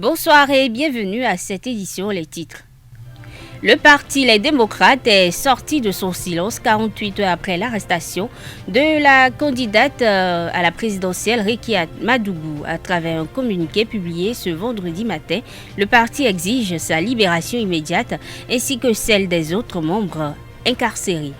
Bonsoir et bienvenue à cette édition Les titres. Le parti Les Démocrates est sorti de son silence 48 heures après l'arrestation de la candidate à la présidentielle Rekia Madougou. À travers un communiqué publié ce vendredi matin, le parti exige sa libération immédiate ainsi que celle des autres membres incarcérés.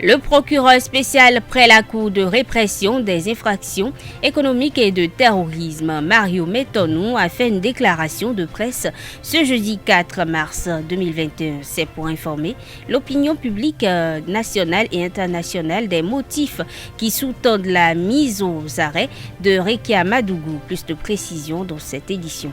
Le procureur spécial près la Cour de répression des infractions économiques et de terrorisme, Mario Metonou, a fait une déclaration de presse ce jeudi 4 mars 2021. C'est pour informer l'opinion publique nationale et internationale des motifs qui sous-tendent la mise aux arrêts de Rekia Madougou. Plus de précisions dans cette édition.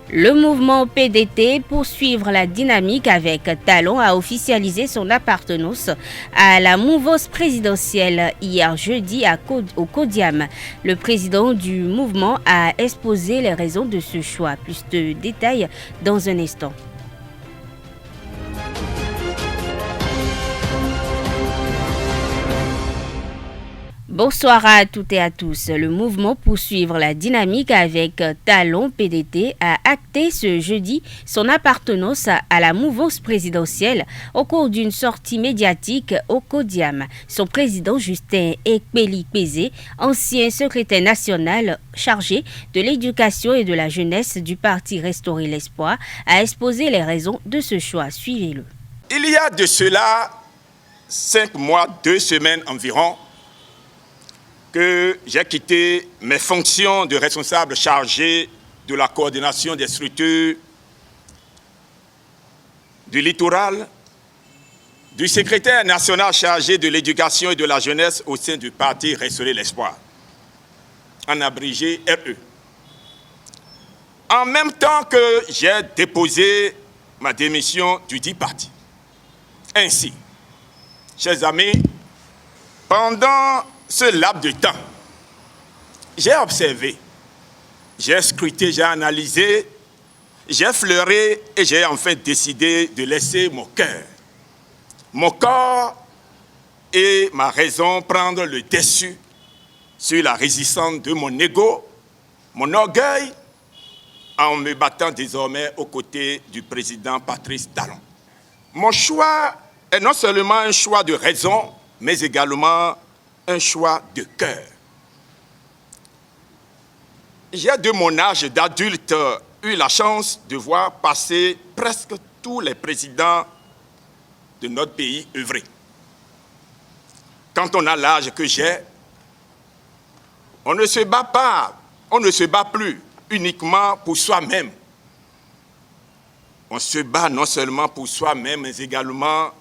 Le mouvement PDT, poursuivre la dynamique avec talent, a officialisé son appartenance à la mouvance présidentielle hier jeudi au Codiam. Le président du mouvement a exposé les raisons de ce choix. Plus de détails dans un instant. Bonsoir à toutes et à tous. Le mouvement Poursuivre la dynamique avec talon PDT a acté ce jeudi son appartenance à la mouvance présidentielle au cours d'une sortie médiatique au Codiam. Son président Justin Ekpeli-Pézé, ancien secrétaire national chargé de l'éducation et de la jeunesse du parti Restaurer l'Espoir, a exposé les raisons de ce choix. Suivez-le. Il y a de cela 5 mois, 2 semaines environ, que j'ai quitté mes fonctions de responsable chargé de la coordination des structures du littoral, du secrétaire national chargé de l'éducation et de la jeunesse au sein du parti Restaurer l'Espoir, en abrégé RE. En même temps que j'ai déposé ma démission du dit parti. Ainsi, chers amis, pendant ce laps de temps, j'ai observé, j'ai scruté, j'ai analysé, j'ai fleuré et j'ai enfin décidé de laisser mon corps et ma raison prendre le dessus sur la résistance de mon ego, mon orgueil, en me battant désormais aux côtés du président Patrice Talon. Mon choix est non seulement un choix de raison, mais également un choix de cœur. J'ai de mon âge d'adulte eu la chance de voir passer presque tous les présidents de notre pays œuvrer. Quand on a l'âge que j'ai, on ne se bat plus uniquement pour soi-même. On se bat non seulement pour soi-même, mais également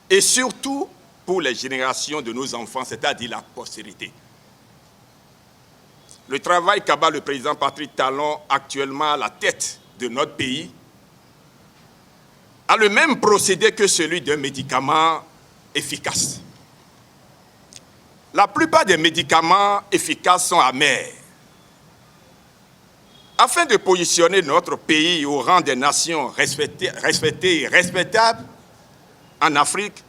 et surtout pour les générations de nos enfants, c'est-à-dire la postérité. Le travail qu'abat le président Patrice Talon actuellement à la tête de notre pays a le même procédé que celui d'un médicament efficace. La plupart des médicaments efficaces sont amers. Afin de positionner notre pays au rang des nations respectées et respectables en Afrique,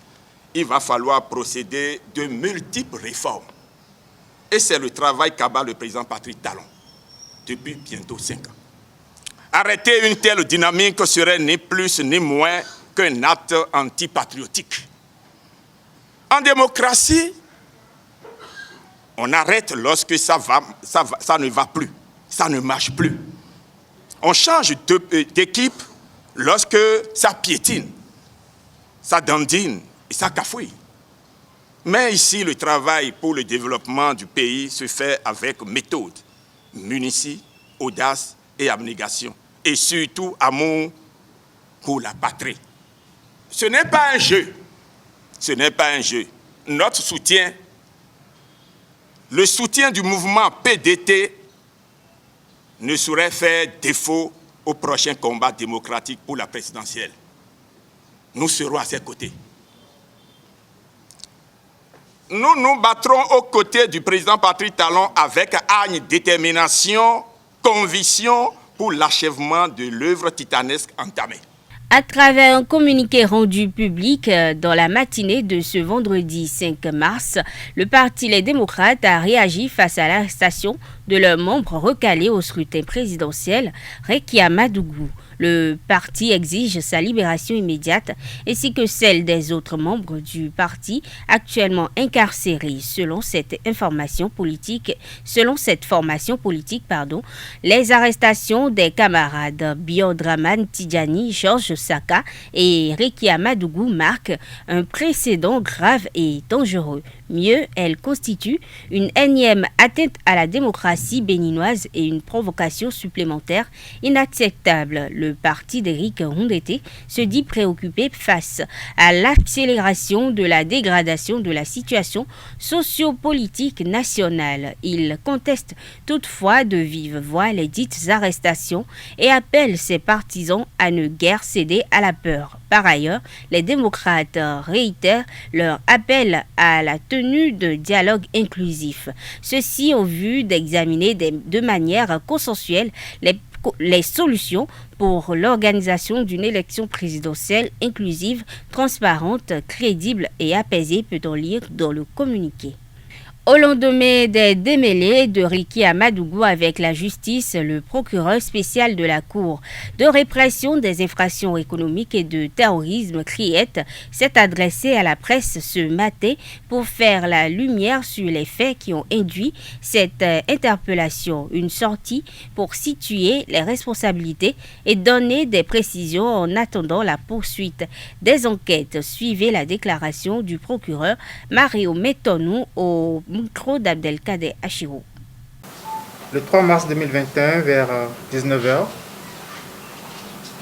il va falloir procéder de multiples réformes. Et c'est le travail qu'abat le président Patrice Talon depuis bientôt 5 ans. Arrêter une telle dynamique serait ni plus ni moins qu'un acte antipatriotique. En démocratie, on arrête lorsque ça ne va plus, ça ne marche plus. On change d'équipe lorsque ça piétine, ça dandine, et ça cafouille. Mais ici, le travail pour le développement du pays se fait avec méthode, munitie, audace et abnégation. Et surtout, amour pour la patrie. Ce n'est pas un jeu. Ce n'est pas un jeu. Notre soutien, le soutien du mouvement PDT, ne saurait faire défaut au prochain combat démocratique pour la présidentielle. Nous serons à ses côtés. Nous nous battrons aux côtés du président Patrice Talon avec hargne, détermination, conviction pour l'achèvement de l'œuvre titanesque entamée. À travers un communiqué rendu public dans la matinée de ce vendredi 5 mars, le Parti Les Démocrates a réagi face à l'arrestation de leur membre recalé au scrutin présidentiel, Rekia Madougou. Le parti exige sa libération immédiate ainsi que celle des autres membres du parti actuellement incarcérés. Selon cette formation politique, les arrestations des camarades Biodraman Tidjani, Georges Saka et Rekia Madougou marquent un précédent grave et dangereux. Mieux, elles constituent une énième atteinte à la démocratie béninoise et une provocation supplémentaire inacceptable. Le parti d'Éric Rondeté se dit préoccupé face à l'accélération de la dégradation de la situation sociopolitique nationale. Il conteste toutefois de vive voix les dites arrestations et appelle ses partisans à ne guère céder à la peur. Par ailleurs, les démocrates réitèrent leur appel à la tenue de dialogue inclusif. Ceci au vu d'examiner de manière consensuelle les solutions pour l'organisation d'une élection présidentielle inclusive, transparente, crédible et apaisée, peut-on lire dans le communiqué. Au lendemain des démêlés de Rekia Madougou avec la justice, le procureur spécial de la Cour de répression des infractions économiques et de terrorisme, CRIET, s'est adressé à la presse ce matin pour faire la lumière sur les faits qui ont induit cette interpellation. Une sortie pour situer les responsabilités et donner des précisions en attendant la poursuite des enquêtes. Suivez la déclaration du procureur Mario Metonou au micro d'Abdelkader Achirou. Le 3 mars 2021, vers 19h,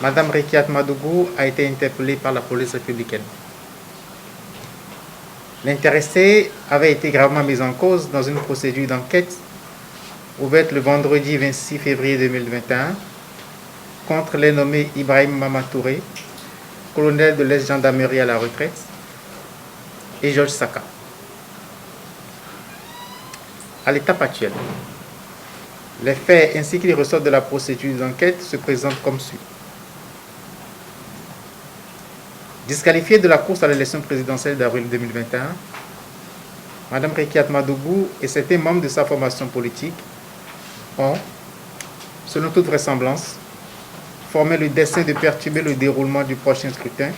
Madame Rekia Madougou a été interpellée par la police républicaine. L'intéressée avait été gravement mise en cause dans une procédure d'enquête ouverte le vendredi 26 février 2021 contre les nommés Ibrahim Mamatouré, colonel de l'ex-gendarmerie à la retraite, et Georges Saka. À l'étape actuelle, les faits ainsi qu'ils ressortent de la procédure d'enquête se présentent comme suit. Disqualifiée de la course à l'élection présidentielle d'avril 2021, Mme Rekia Madougou et certains membres de sa formation politique ont, selon toute vraisemblance, formé le dessein de perturber le déroulement du prochain scrutin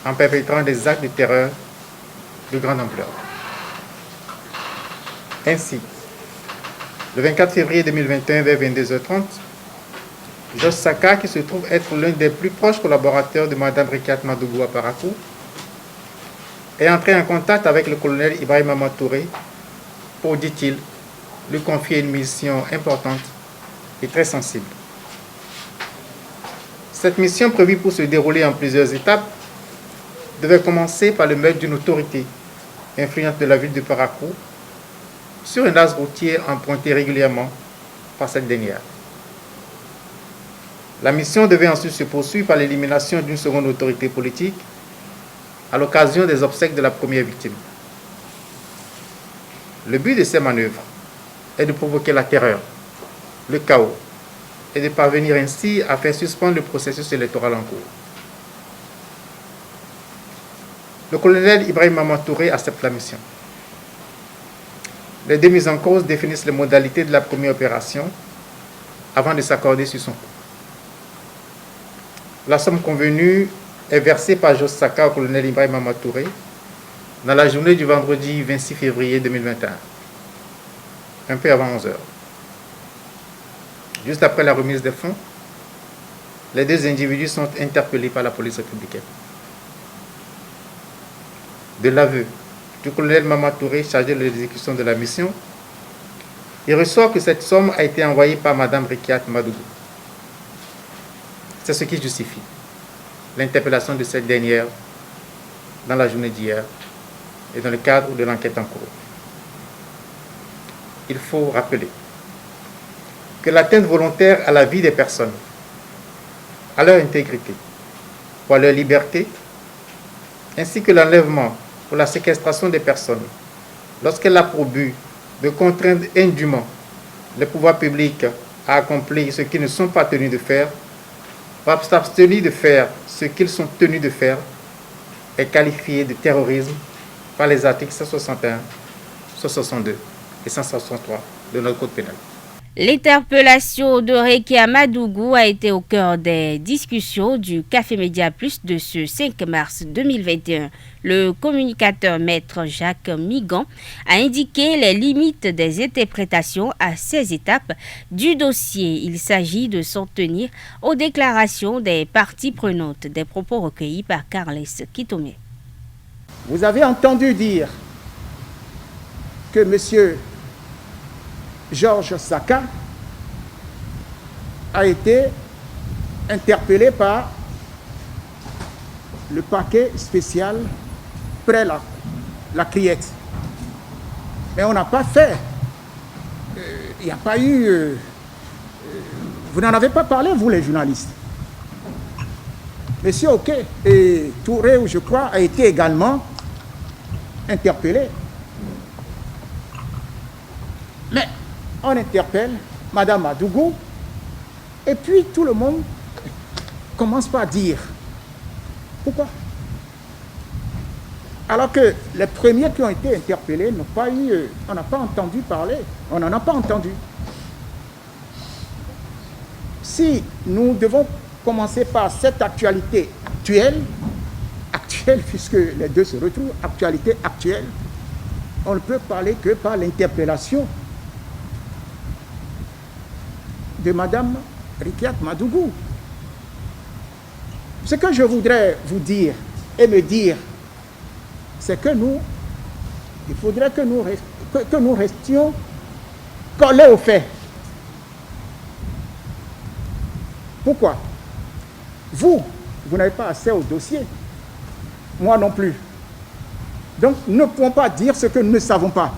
en perpétrant des actes de terreur de grande ampleur. Ainsi, le 24 février 2021 vers 22h30, Georges Saka, qui se trouve être l'un des plus proches collaborateurs de Mme Rekia Madougou à Parakou, est entré en contact avec le colonel Ibrahim Mamatouré pour, dit-il, lui confier une mission importante et très sensible. Cette mission, prévue pour se dérouler en plusieurs étapes, devait commencer par le meurtre d'une autorité influente de la ville de Parakou sur un axe routier emprunté régulièrement par cette dernière. La mission devait ensuite se poursuivre par l'élimination d'une seconde autorité politique à l'occasion des obsèques de la première victime. Le but de ces manœuvres est de provoquer la terreur, le chaos et de parvenir ainsi à faire suspendre le processus électoral en cours. Le colonel Ibrahim Mamatouré accepte la mission. Les deux mises en cause définissent les modalités de la première opération avant de s'accorder sur son coût. La somme convenue est versée par Georges Saka au colonel Ibrahim Mamatouré dans la journée du vendredi 26 février 2021, un peu avant 11h. Juste après la remise des fonds, les deux individus sont interpellés par la police républicaine. De l'aveu du colonel Mamatouré chargé de l'exécution de la mission, il ressort que cette somme a été envoyée par Mme Rekia Madougou. C'est ce qui justifie l'interpellation de cette dernière dans la journée d'hier et dans le cadre de l'enquête en cours. Il faut rappeler que l'atteinte volontaire à la vie des personnes, à leur intégrité ou à leur liberté, ainsi que l'enlèvement ou la séquestration des personnes, lorsqu'elle a pour but de contraindre indûment les pouvoirs publics à accomplir ce qu'ils ne sont pas tenus de faire, ou s'abstenir de faire ce qu'ils sont tenus de faire est qualifié de terrorisme par les articles 161, 162 et 163 de notre code pénal. L'interpellation de Rekia Madougou a été au cœur des discussions du Café Média Plus de ce 5 mars 2021. Le communicateur maître Jacques Migan a indiqué les limites des interprétations à ces étapes du dossier. Il s'agit de s'en tenir aux déclarations des parties prenantes, des propos recueillis par Carles Kitome. Vous avez entendu dire que M. Georges Saka a été interpellé par le parquet spécial près la Criette. Mais on n'a pas fait. Il n'y a pas eu... vous n'en avez pas parlé, vous les journalistes. Monsieur Oké et Touré, je crois, a été également interpellé. Mais on interpelle Madame Madougou et puis tout le monde commence par dire pourquoi. Alors que les premiers qui ont été interpellés n'ont pas eu, on n'a pas entendu parler, on n'en a pas entendu. Si nous devons commencer par cette actualité actuelle puisque les deux se retrouvent, actualité actuelle, on ne peut parler que par l'interpellation de Madame Rikiat Madougou. Ce que je voudrais vous dire et me dire, c'est que il faudrait que nous restions collés aux faits. Pourquoi? Vous n'avez pas accès au dossier. Moi non plus. Donc, nous ne pouvons pas dire ce que nous ne savons pas.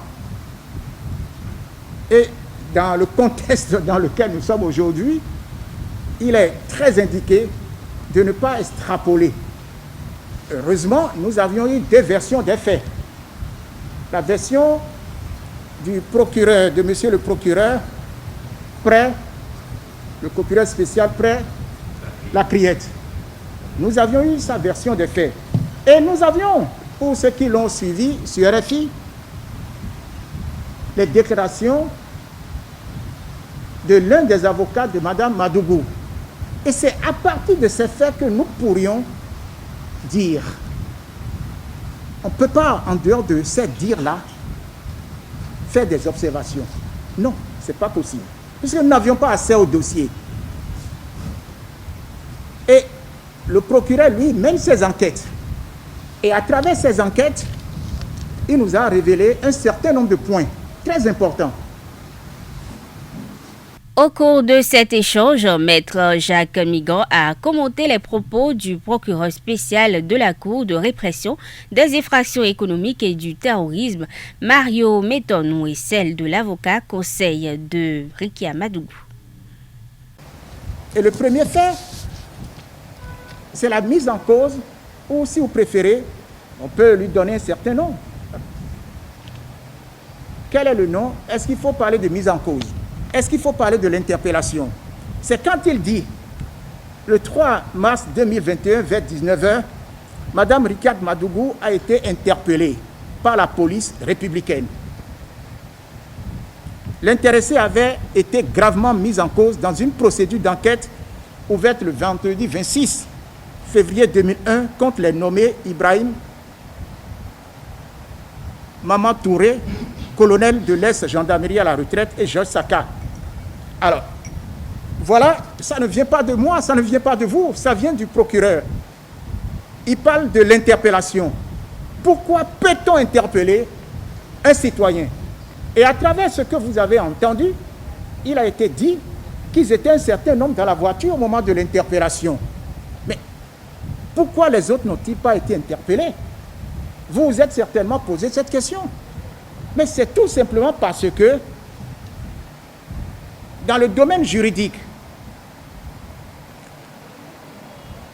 Et dans le contexte dans lequel nous sommes aujourd'hui, il est très indiqué de ne pas extrapoler. Heureusement, nous avions eu deux versions des faits. La version du procureur, de monsieur le procureur, le procureur spécial près la Criette. Nous avions eu sa version des faits. Et nous avions, pour ceux qui l'ont suivi sur RFI, les déclarations de l'un des avocats de Mme Madougou. Et c'est à partir de ces faits que nous pourrions dire. On ne peut pas, en dehors de ces dires-là, faire des observations. Non, ce n'est pas possible. Puisque nous n'avions pas accès au dossier. Et le procureur, lui, mène ses enquêtes. Et à travers ces enquêtes, il nous a révélé un certain nombre de points très importants. Au cours de cet échange, maître Jacques Migan a commenté les propos du procureur spécial de la Cour de répression des infractions économiques et du terrorisme, Mario Metonou, et celle de l'avocat conseil de Rekia Madougou. Et le premier fait, c'est la mise en cause, ou si vous préférez, on peut lui donner un certain nom. Quel est le nom? Est-ce qu'il faut parler de mise en cause? Est-ce qu'il faut parler de l'interpellation? C'est quand il dit, le 3 mars 2021, vers 19h, Mme Rikiat Madougou a été interpellée par la police républicaine. L'intéressé avait été gravement mis en cause dans une procédure d'enquête ouverte le vendredi 26 février 2001 contre les nommés Ibrahim Maman Touré, colonel de l'ex-gendarmerie à la retraite, et Georges Saka. Alors, voilà, ça ne vient pas de moi, ça ne vient pas de vous, ça vient du procureur. Il parle de l'interpellation. Pourquoi peut-on interpeller un citoyen? Et à travers ce que vous avez entendu, il a été dit qu'ils étaient un certain nombre dans la voiture au moment de l'interpellation. Mais pourquoi les autres n'ont-ils pas été interpellés? Vous vous êtes certainement posé cette question. Mais c'est tout simplement parce que dans le domaine juridique,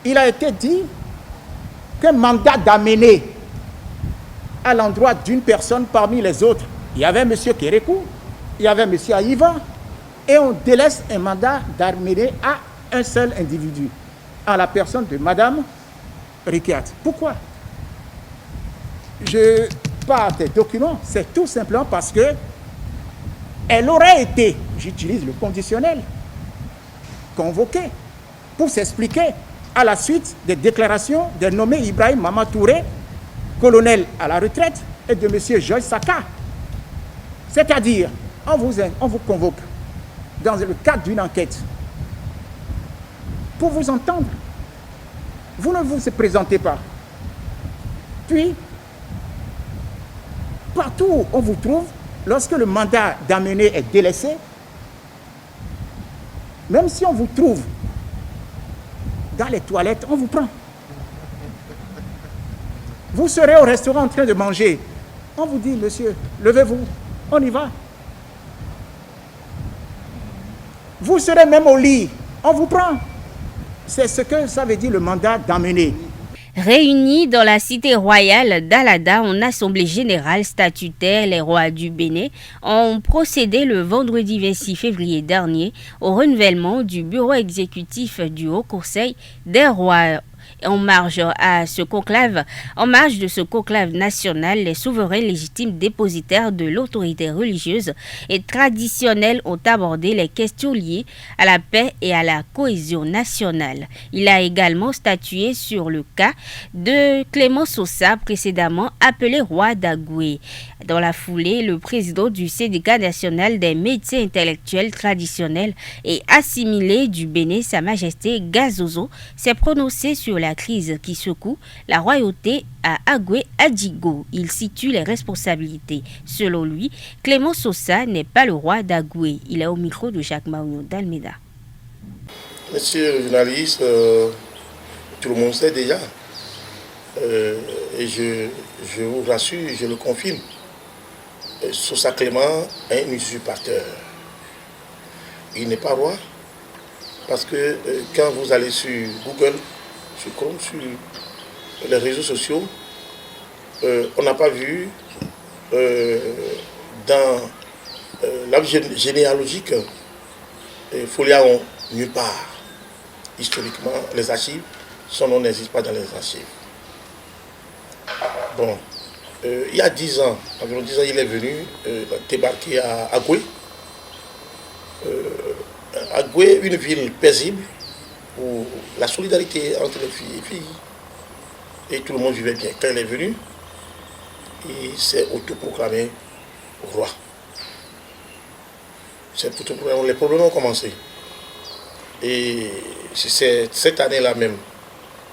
il a été dit qu'un mandat d'amener à l'endroit d'une personne parmi les autres, il y avait M. Kérékou, il y avait M. Aïva, et on délaisse un mandat d'amener à un seul individu. à la personne de Madame Rikiat. Pourquoi? Je pars des documents, c'est tout simplement parce que elle aurait été, j'utilise le conditionnel, convoquée pour s'expliquer à la suite des déclarations de nommé Ibrahim Mama Touré, colonel à la retraite, et de M. Georges Saka. C'est-à-dire, on vous convoque dans le cadre d'une enquête pour vous entendre. Vous ne vous présentez pas. Puis, partout où on vous trouve, lorsque le mandat d'amener est délaissé, même si on vous trouve dans les toilettes, on vous prend. Vous serez au restaurant en train de manger. On vous dit, monsieur, levez-vous, on y va. Vous serez même au lit, on vous prend. C'est ce que ça veut dire le mandat d'amener. Réunis dans la cité royale d'Alada en assemblée générale statutaire, les rois du Bénin ont procédé le vendredi 26 février dernier au renouvellement du bureau exécutif du Haut Conseil des rois. En marge de ce conclave national, les souverains légitimes dépositaires de l'autorité religieuse et traditionnelle ont abordé les questions liées à la paix et à la cohésion nationale. Il a également statué sur le cas de Clément Sosa, précédemment appelé roi d'Agoué. Dans la foulée, le président du syndicat national des médecins intellectuels traditionnels et assimilés du Bénin, Sa Majesté Gazozo, s'est prononcé sur la crise qui secoue la royauté à Agoué Adjigo. Il situe les responsabilités. Selon lui, Clément Sosa n'est pas le roi d'Agoué. Il est au micro de Jacques Maunion d'Almeida. Monsieur le journaliste, tout le monde sait déjà. Et je vous rassure, je le confirme. Sosa Clément est un usurpateur. Il n'est pas roi. Parce que quand vous allez sur Google, sur Chrome, sur les réseaux sociaux, on n'a pas vu dans l'arbre généalogique Foliaron nulle part. Historiquement, les archives, son nom n'existe pas dans les archives. Bon, il y a 10 ans, environ 10 ans, il est venu débarquer à Agoué. Agoué, une ville paisible, où la solidarité entre les filles et tout le monde vivait bien. Quand il est venu, il s'est autoproclamé roi. Les problèmes ont commencé. Et c'est cette année-là même,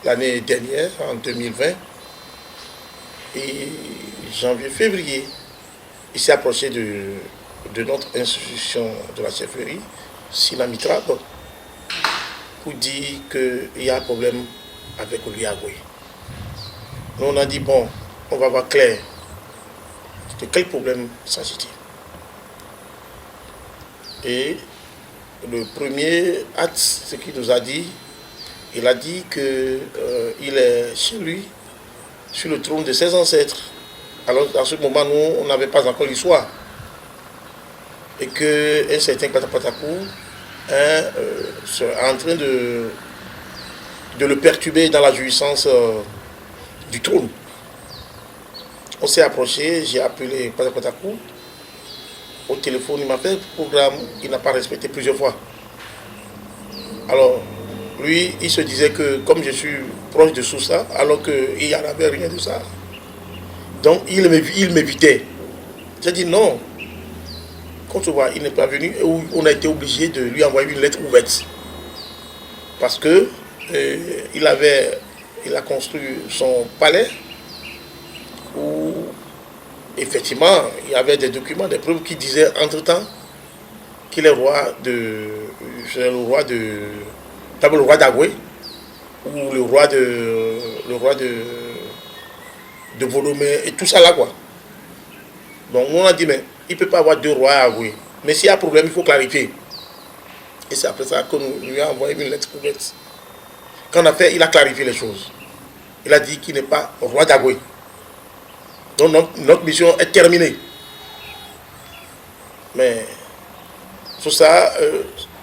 l'année dernière, en 2020, et janvier-février, il s'est approché de notre institution de la chefferie, Sinamitra, pour dire qu'il y a un problème avec l'Iagoué. Nous on a dit, bon, on va voir clair. De quel problème s'agit-il? Et le premier acte, ce qu'il nous a dit, il a dit qu'il est chez lui, sur le trône de ses ancêtres. Alors, à ce moment, nous, on n'avait pas encore l'histoire. Et qu'un certain Patapatakou est en train de le perturber dans la jouissance du trône. On s'est approché, j'ai appelé Patapatakou. Au téléphone, il m'a fait le programme, il n'a pas respecté plusieurs fois. Alors, lui, il se disait que comme je suis proche de Sousa, alors qu'il n'y en avait rien de ça. Donc, il m'évitait. J'ai dit non. Quand tu vois, il n'est pas venu, on a été obligé de lui envoyer une lettre ouverte. Parce que il a construit son palais où, effectivement, il y avait des documents, des preuves qui disaient entre-temps qu'il est le roi d'Agoué ou le roi de Volomé et tout ça là quoi. Donc on a dit mais il ne peut pas avoir deux rois à Agoué. Mais s'il y a un problème, il faut clarifier. Et c'est après ça qu'on lui a envoyé une lettre ouverte. Quand on a fait, il a clarifié les choses. Il a dit qu'il n'est pas roi d'Agoué. Donc notre mission est terminée. Mais tout ça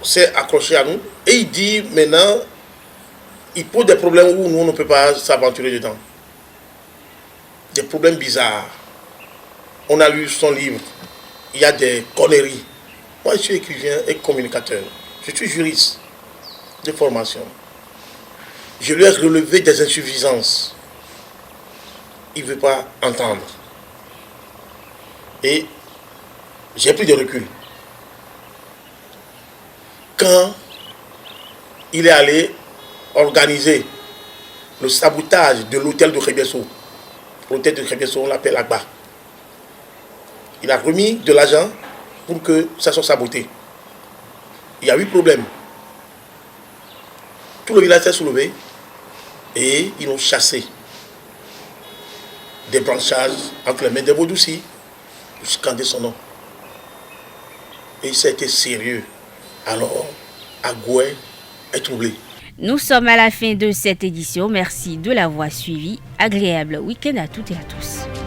s'est accroché à nous. Et il dit maintenant il pose des problèmes où nous, on ne peut pas s'aventurer dedans. Des problèmes bizarres. On a lu son livre. Il y a des conneries. Moi, je suis écrivain et communicateur. Je suis juriste de formation. Je lui ai relevé des insuffisances. Il ne veut pas entendre. Et j'ai pris de recul. Quand il est allé organiser le sabotage de l'hôtel de Khébiesso, l'hôtel de Khébiesso, on l'appelle Agba, il a remis de l'argent pour que ça soit saboté. Il y a eu problème. Tout le village s'est soulevé et ils ont chassé des branchages entre les mains des Baudoussi pour scander son nom. Et ça a été sérieux. Alors, Agoué est troublé. Nous sommes à la fin de cette édition. Merci de l'avoir suivi. Agréable week-end à toutes et à tous.